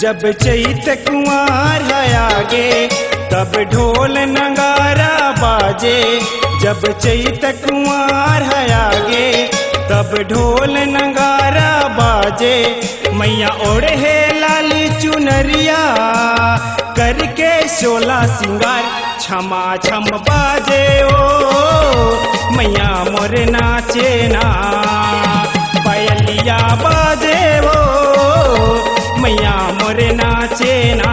जब चैत कुंवार है आगे तब ढोल नगारा बाजे। जब चैत कुंवार है आगे तब ढोल नगारा बाजे। मैया ओढ़े है लाली चुनरिया करके शोला सिंगार छमा छम बाजे ओ मैया मोर नाचे ना। पायलिया बाजे ओ मैया मोर नाचे ना।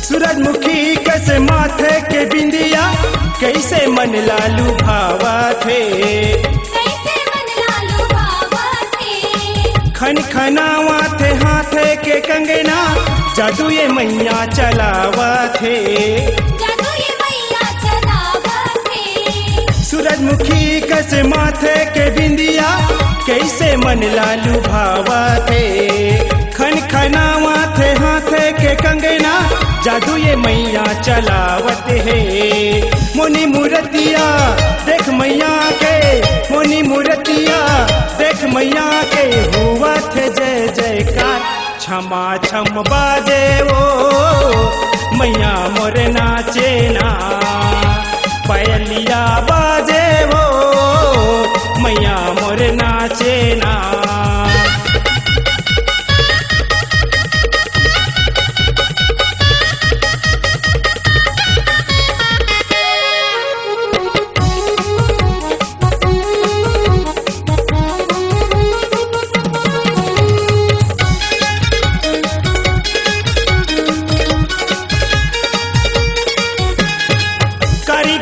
सूरजमुखी कैसे माथे के बिंदिया कैसे मन लालू भावा थे। खन खनावा थे हाथे के कंगना जादू ये मैया चलावा थे। सूरजमुखी कैसे माथे के बिंदिया कैसे मन लालू भावा थे। खन खनावा थे हाथे के कंगना जादू ये मैया चलावत है। मोनी मूर्तिया देख मैया के, मोनी मूर्तिया देख मैया के हुआ थे जय जयकार छमा छम बाजे ओ मैया मोर नाचे ना। पायलिया बाजे ओ मैया मोर नाचे ना।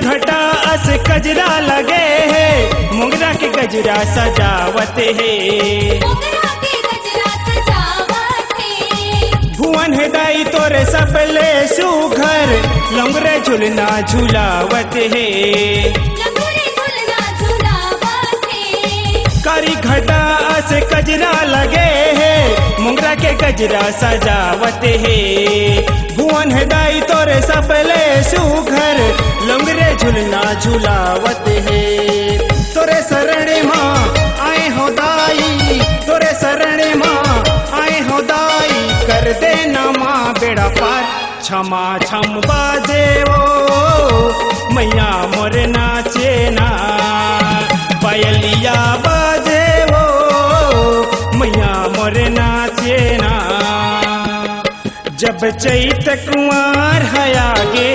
घटा अस गजरा लगे है मोगरा के गजरा सजावत है। भुवन है दाई तोरे सबले सुघर लंगरे झुलना झुलावत है। कारी घटा अस गजरा लगे है मोगरा के गजरा सजावत है। भुवन है दाई तोरे सबले सुघर लंगरे झुलना झुलावत है। तोरे शरण माँ आए हो दाई, तोरे शरण माँ आए हो दाई कर देना माँ बेड़ा पार छमा छम बाजे ओ मैया मोर नाचे ना। पायलिया बाजे ओ मैया मोर नाचे ना। जब चैत कुंवार है आगे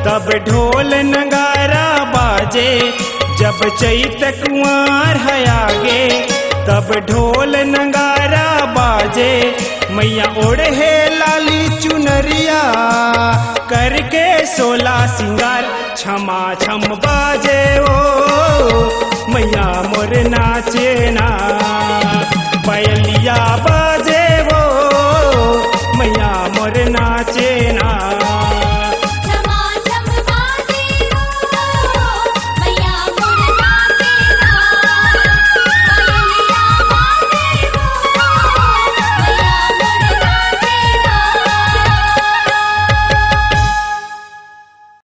तब ढोल नगारा बाजे। जब चैत कुंवार है आगे तब ढोल नगारा बाजे। मैया ओढ़े है लाली चुनरिया करके सोला सिंगार छमा छम बाजे ओ मैया मोर नाचे ना। पायलिया बाजे ओ मैया मोर नाचे ना।